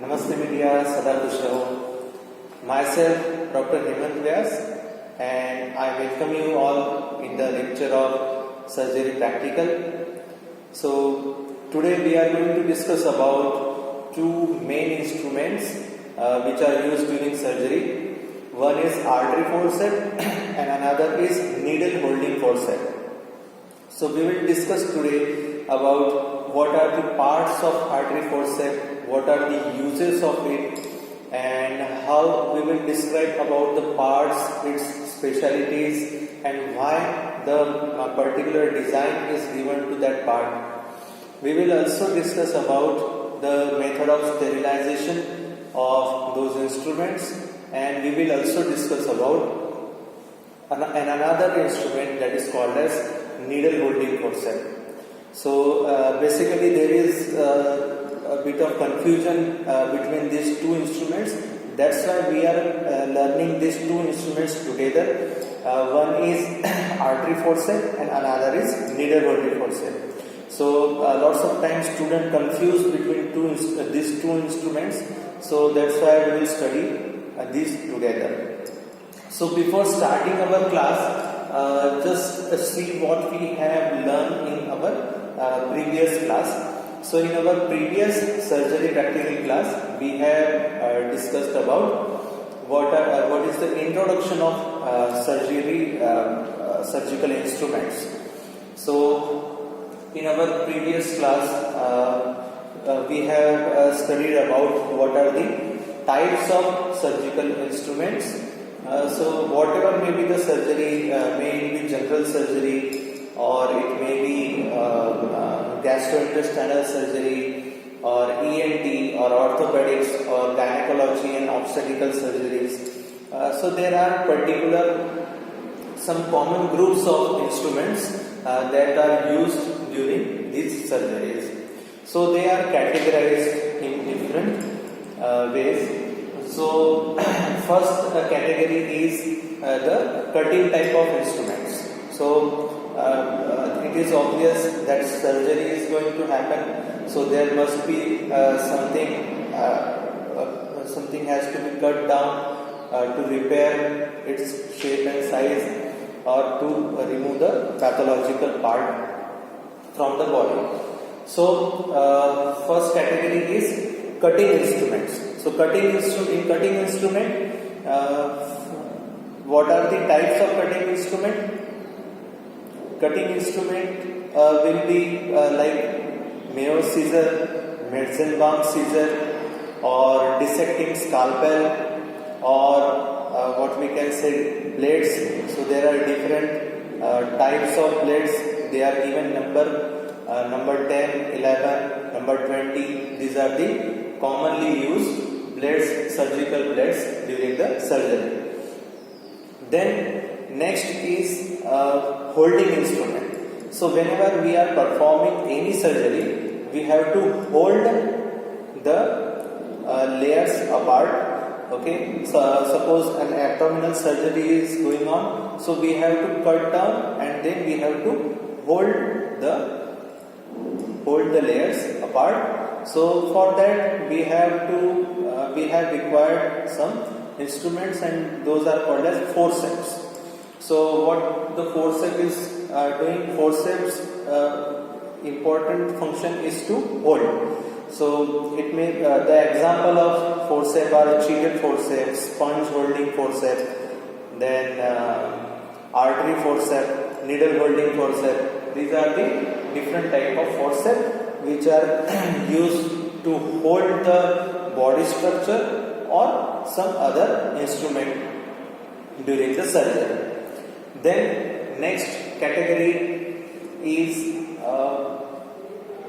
Namaste media, Sada Kush Raho. Myself, Dr. Hemant Vyas, and I welcome you all in the lecture of Surgery Practical. So, today we are going to discuss about two main instruments which are used during surgery. One is artery forceps and another is needle holding forceps. So, we will discuss today about what are the parts of artery forceps, what are the uses of it, and how we will describe about the parts, its specialities, and why the particular design is given to that part. We will also discuss about the method of sterilization of those instruments, and we will also discuss about another instrument that is called as needle holding forceps. So basically there is a bit of confusion between these two instruments. That's why we are learning these two instruments together. One is artery forceps and another is needle holding forceps. So lots of times students confuse between these two instruments. So that's why we will study these together. So before starting our class, just see what we have learned in our previous class. So in our previous surgery practical class, we have discussed about what is the introduction of surgical instruments. So in our previous class, we have studied about what are the types of surgical instruments. So whatever may be the surgery, may it be general surgery or it may be gastrointestinal surgery or ENT or orthopedics or gynecology and obstetrical surgeries. So there are some common groups of instruments that are used during these surgeries. So they are categorized in different ways. So first category is the cutting type of instruments. So it is obvious that surgery is going to happen. So there must be something has to be cut down to repair its shape and size or to remove the pathological part from the body. So first category is cutting instruments. So in cutting instrument, what are the types of cutting instrument? Cutting instrument will be like Mayo scissor, Metzenbaum scissor, or dissecting scalpel, or what we can say blades. So there are different types of blades. They are given number 10, 11, number 20. These are the commonly used blades, surgical blades during the surgery. Then next is holding instrument. So whenever we are performing any surgery, we have to hold the layers apart. Okay, so suppose an abdominal surgery is going on, so we have to cut down and then we have to hold the layers apart. So for that we have required some instruments, and those are called as forceps. So what the forceps is doing? Forceps important function is to hold. So it may the example of forceps are cheated forceps, sponge holding forceps, then artery forceps, needle holding forceps. These are the different type of forceps which are used to hold the body structure or some other instrument during the surgery. Then next category is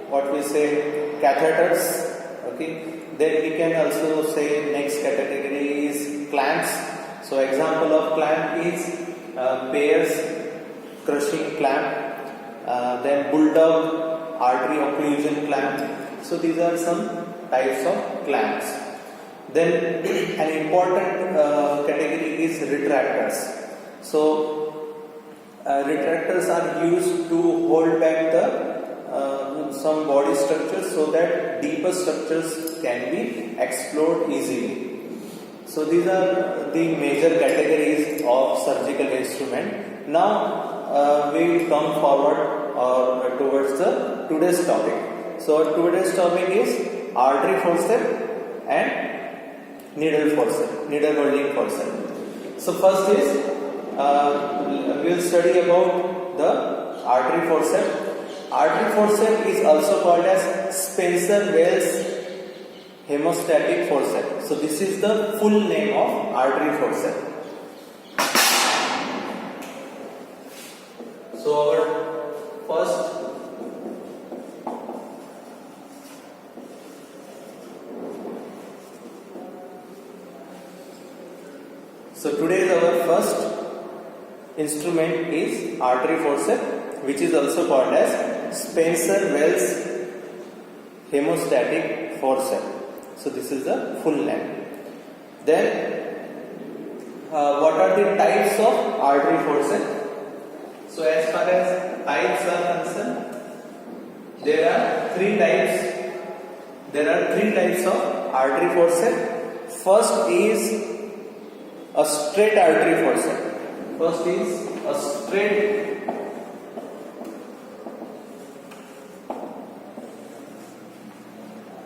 what we say catheters. Okay. Then we can also say next category is clamps. So example of clamp is Peyer's crushing clamp, then bulldog artery occlusion clamp. So these are some types of clamps. Then an important category is retractors. So retractors are used to hold back the some body structures so that deeper structures can be explored easily. So these are the major categories of surgical instrument. Now we will come forward towards the today's topic. So today's topic is artery forceps and needle holding forceps. So first is we will study about the artery forceps. Artery forceps is also called as Spencer-Wells hemostatic forceps. So this is the full name of artery forceps. So our first today's our first instrument is artery forceps, which is also called as Spencer-Wells hemostatic forceps. So this is the full name. Then what are the types of artery forceps? So as far as types are concerned, there are three types of artery forceps. First is a straight artery forceps. First is a straight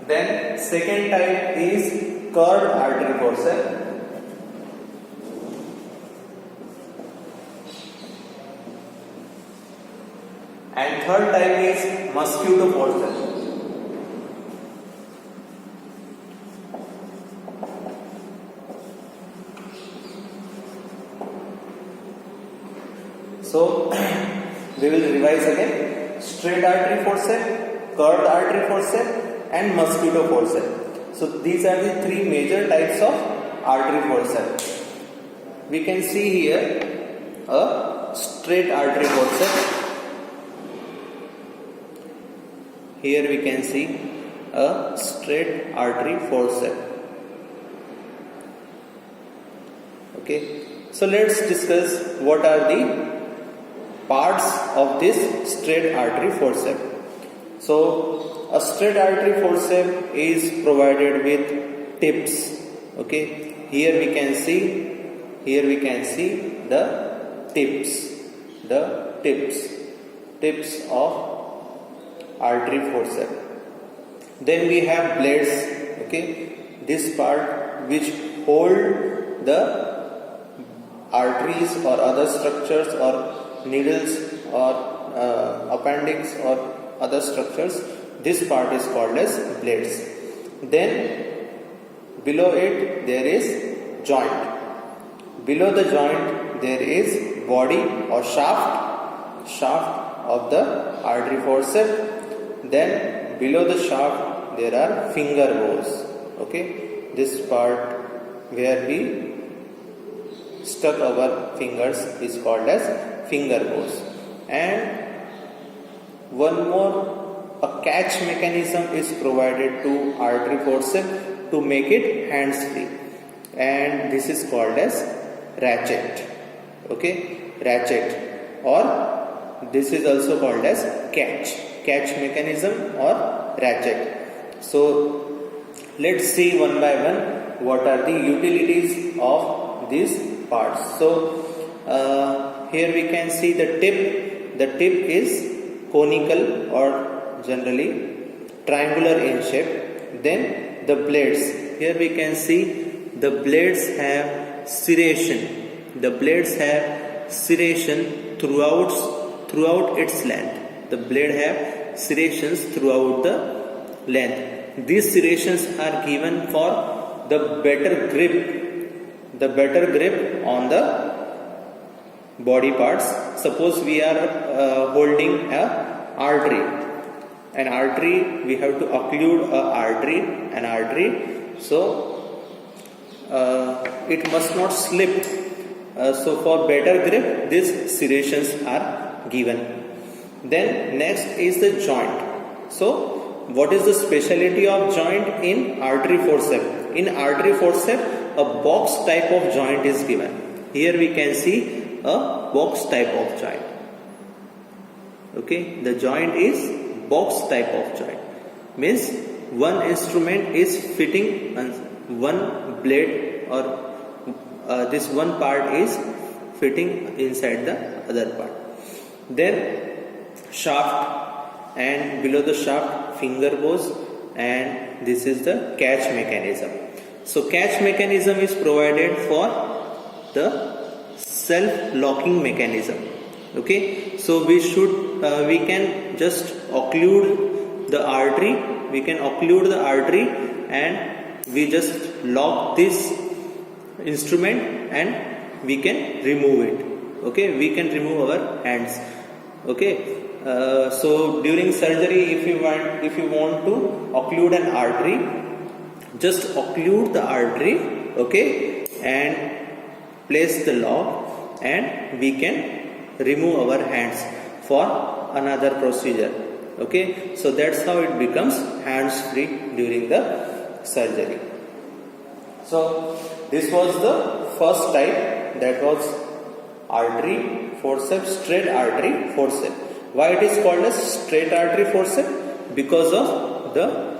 Then second type is curved artery forceps. And third type is mosquito forceps. So we will revise again: straight artery forceps, curved artery forceps, and mosquito forceps. So these are the three major types of artery forceps. We can see here a straight artery forceps. Here we can see a straight artery forceps. Okay, so let's discuss what are the parts of this straight artery forceps. So a straight artery forceps is provided with tips. Okay, here we can see the tips of artery forceps. Then we have blades. Okay, this part which hold the arteries or other structures or needles or appendix or other structures. This part is called as blades. Then below it there is joint. Below the joint there is body or shaft of the artery forceps. Then below the shaft there are finger bones. Okay, this part where we stuck our fingers is called as finger bones. And one more, a catch mechanism is provided to artery forceps to make it hands free, and this is called as ratchet. Okay, ratchet, or this is also called as catch mechanism or ratchet. So let's see one by one what are the utilities of these parts. So here we can see the tip. The tip is conical or generally triangular in shape. Then the blades. Here we can see the blades have serration. The blades have serration throughout its length. The blade have serrations throughout the length. These serrations are given for the better grip on the body parts. Suppose we are holding an artery, we have to occlude an artery, so it must not slip. So for better grip, these serrations are given. Then next is the joint. So what is the speciality of joint in artery forceps? In artery forceps, a box type of joint is given. Here we can see a box type of joint. Okay, the joint is box type of joint. Means one instrument is fitting on one blade, or this one part is fitting inside the other part. Then shaft, and below the shaft finger bows, and this is the catch mechanism. So catch mechanism is provided for the self-locking mechanism. Okay, so we can just occlude the artery. We can occlude the artery, and we just lock this instrument, and we can remove it. Okay, we can remove our hands. Okay, so during surgery, if you want to occlude an artery, just occlude the artery. Okay, and place the lock, and we can remove our hands for another procedure. Okay, so that's how it becomes hands free during the surgery. So this was the first type, that was artery forceps, straight artery forceps. Why it is called as straight artery forceps? Because of the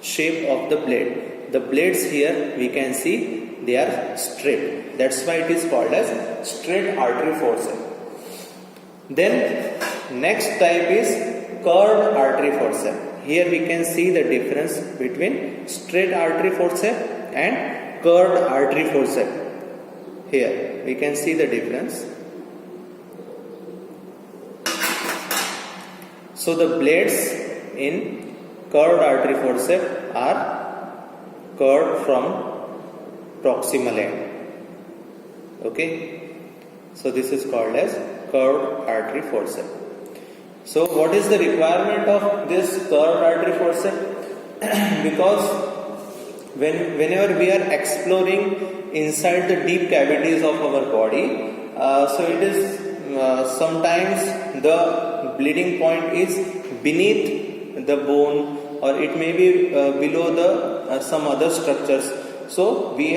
shape of the blade. The blades here we can see they are straight. That's why it is called as straight artery forceps. Then next type is curved artery forceps. Here we can see the difference between straight artery forceps and curved artery forceps. Here we can see the difference. So the blades in curved artery forceps are curved from proximal end. Okay, so this is called as curved artery forceps. So what is the requirement of this curved artery forceps? Because whenever we are exploring inside the deep cavities of our body, so it is sometimes the bleeding point is beneath the bone, or it may be below the some other structures. So we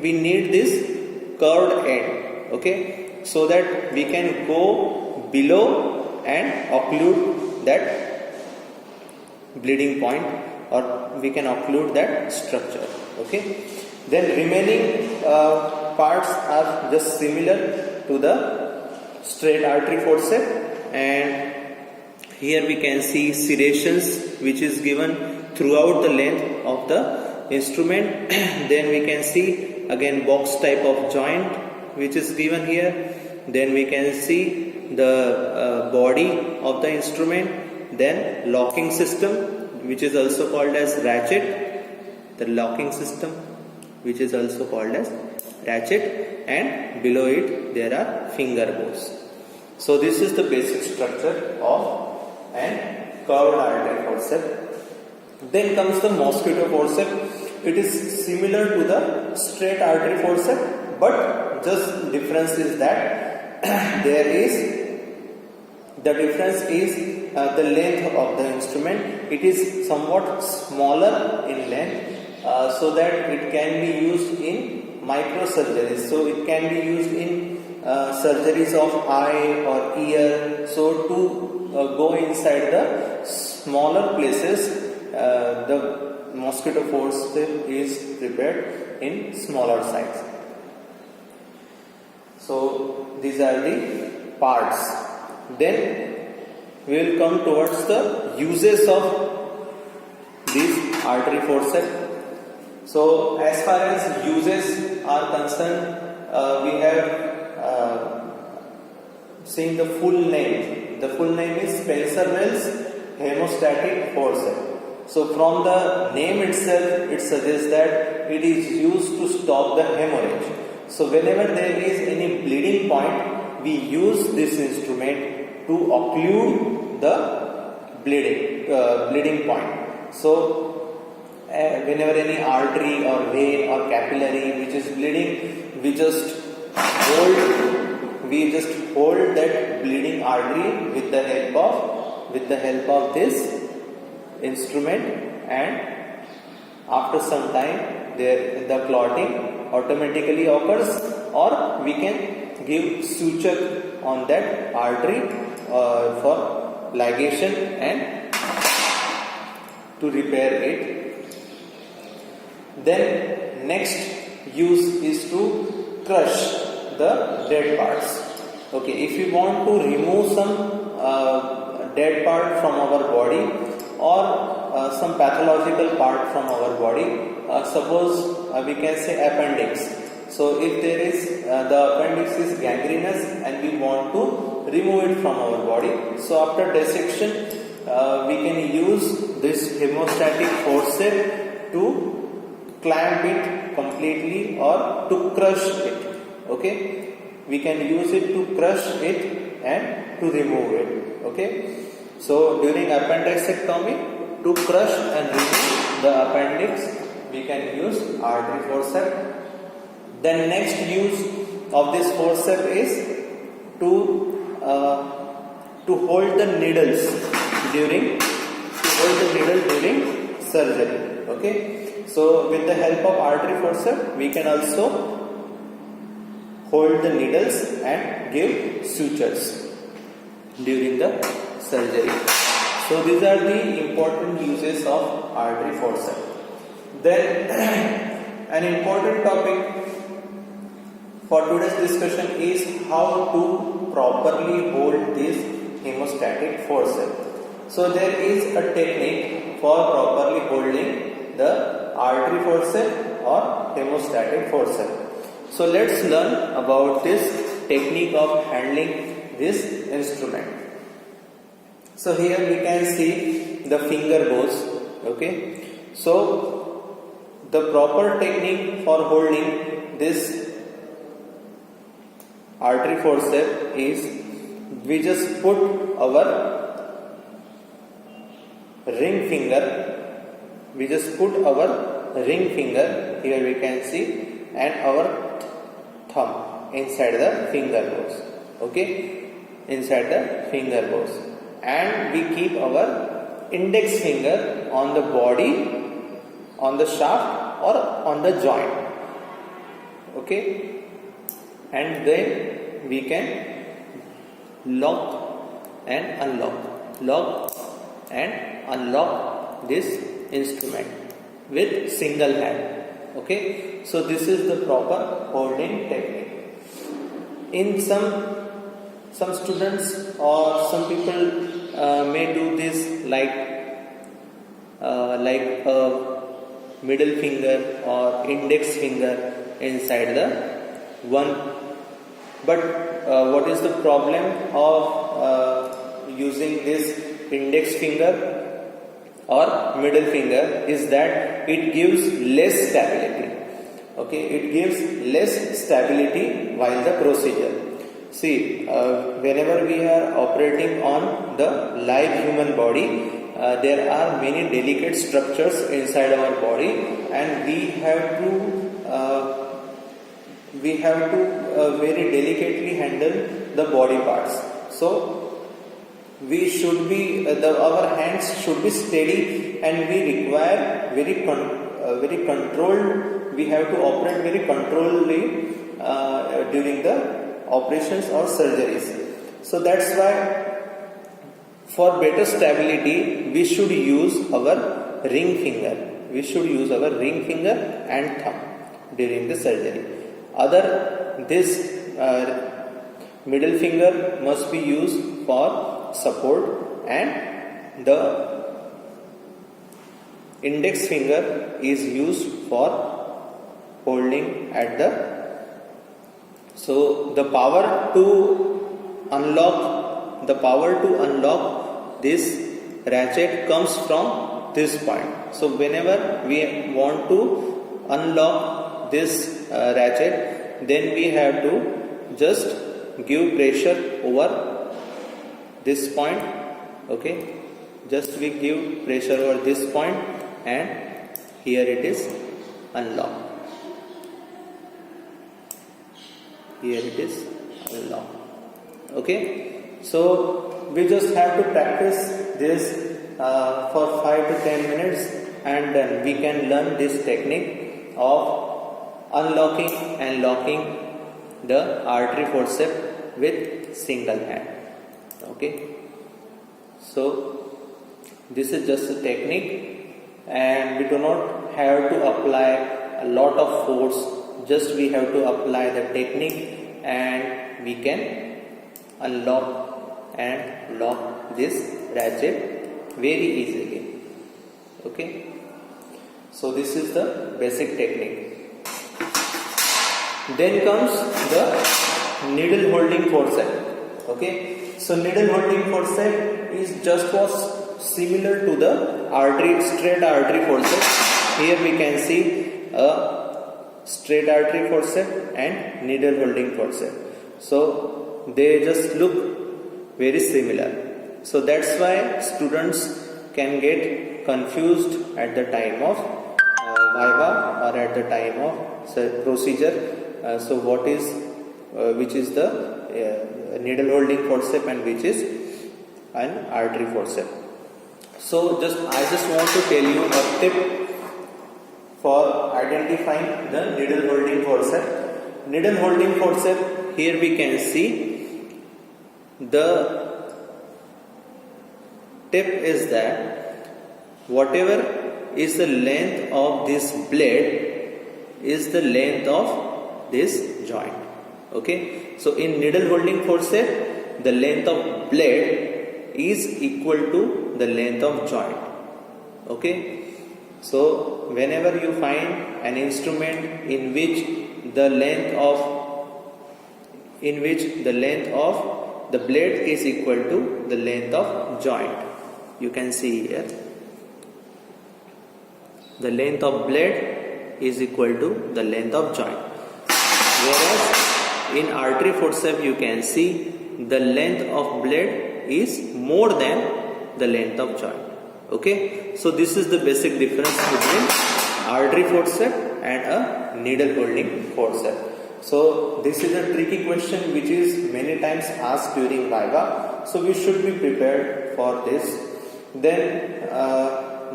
need this curved end. Okay, so that we can go below and occlude that bleeding point, or we can occlude that structure. Okay, then remaining parts are just similar to the straight artery forceps, and here we can see serrations which is given throughout the length of the instrument. Then we can see again box type of joint which is given here. Then we can see the body of the instrument, then locking system which is also called as ratchet, the locking system which is also called as ratchet, and below it there are finger bows. So this is the basic structure of an curved artery forceps. Then comes the mosquito forceps. It is similar to the straight artery forceps, but just difference is that there is the difference is the length of the instrument. It is somewhat smaller in length, so that it can be used in microsurgeries. So it can be used in surgeries of eye or ear. So to go inside the smaller places, the mosquito forceps is prepared in smaller size. So these are the parts. Then we will come towards the uses of these artery forceps. So as far as uses are concerned, we have seen the full name. The full name is Spencer-Wells hemostatic forceps. So from the name itself, it suggests that it is used to stop the hemorrhage. So whenever there is any bleeding point, we use this instrument to occlude the bleeding point. So whenever any artery or vein or capillary which is bleeding, we just hold that bleeding artery with the help of this instrument, and after some time the clotting automatically occurs, or we can give suture on that artery for ligation and to repair it. Then next use is to crush the dead parts. Okay, if we want to remove some dead part from our body or some pathological part from our body, suppose we can say appendix. So if there is the appendix is gangrenous and we want to remove it from our body, so after dissection we can use this hemostatic forceps to clamp it completely or to crush it. Okay, we can use it to crush it and to remove it. Okay, so during appendixectomy, to crush and remove the appendix, we can use artery forceps. Then next use of this forceps is to hold the needles during surgery. Okay, so with the help of artery forceps, we can also hold the needles and give sutures during the surgery. So these are the important uses of artery forceps. Then an important topic for today's discussion is how to properly hold this hemostatic forceps. So there is a technique for properly holding the artery forceps or hemostatic forceps. So let's learn about this technique of handling this instrument. So here we can see the finger bows. Okay, so the proper technique for holding this artery forceps is we just put our ring finger. We just put our ring finger, here we can see, and our thumb inside the finger bows. Okay, inside the finger bows, and we keep our index finger on the body, on the shaft or on the joint. Okay, and then we can lock and unlock this instrument with single hand. Okay, so this is the proper holding technique. In some students or some people may do this like a middle finger or index finger inside the one. But what is the problem of using this index finger or middle finger is that it gives less stability. Okay, it gives less stability while the procedure. See, whenever we are operating on the live human body, there are many delicate structures inside our body, and we have to very delicately handle the body parts. So we should be our hands should be steady, and we require very controlled. We have to operate very controlledly during the operations or surgeries. So that's why for better stability we should use our ring finger. We should use our ring finger and thumb during the surgery. This middle finger must be used for support, and the index finger is used for holding at the. So the power to unlock this ratchet comes from this point. So whenever we want to unlock this ratchet, then we have to just give pressure over this point. Okay, just we give pressure over this point, and here it is unlocked. Here it is unlocked. Okay, so we just have to practice this for 5 to 10 minutes, and then we can learn this technique of unlocking and locking the artery forceps with single hand. Okay, so this is just a technique and we do not have to apply a lot of force, just we have to apply the technique and we can unlock and lock this ratchet very easily. Okay, so this is the basic technique. Then comes the needle holding forceps. Okay, so needle holding forceps is just was similar to the straight artery forceps. Here we can see a straight artery forceps and needle holding forceps. So they just look very similar. So that's why students can get confused at the time of viva or at the time of procedure. So what is which is the needle holding forceps and which is an artery forceps. So I just want to tell you a tip for identifying the needle holding forceps. Needle holding forceps, here we can see the tip is that whatever is the length of this blade is the length of this joint. Okay, so in needle holding forceps, the length of blade is equal to the length of joint. Okay, so whenever you find an instrument in which the length of the blade is equal to the length of joint, you can see here the length of blade is equal to the length of joint, whereas in artery forceps you can see the length of blade is more than the length of joint. Okay, so this is the basic difference between artery forceps and a needle holding forceps. So this is a tricky question which is many times asked during viva, so we should be prepared for this. Then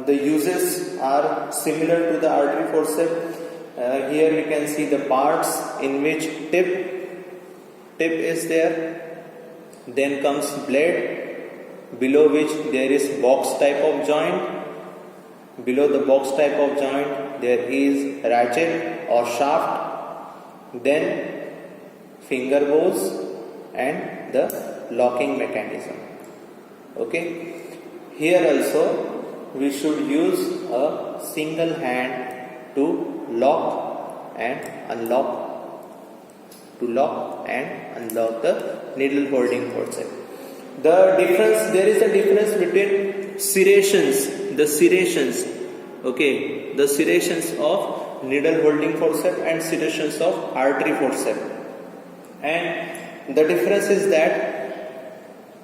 the uses are similar to the artery forceps. Here we can see the parts in which tip is there, then comes blade, below which there is box type of joint, below the box type of joint there is ratchet or shaft, then finger bows and the locking mechanism. Okay, here also we should use a single hand to lock and unlock the needle holding forceps. There is a difference between serrations, okay, the serrations of needle holding forceps and serrations of artery forceps. And the difference is that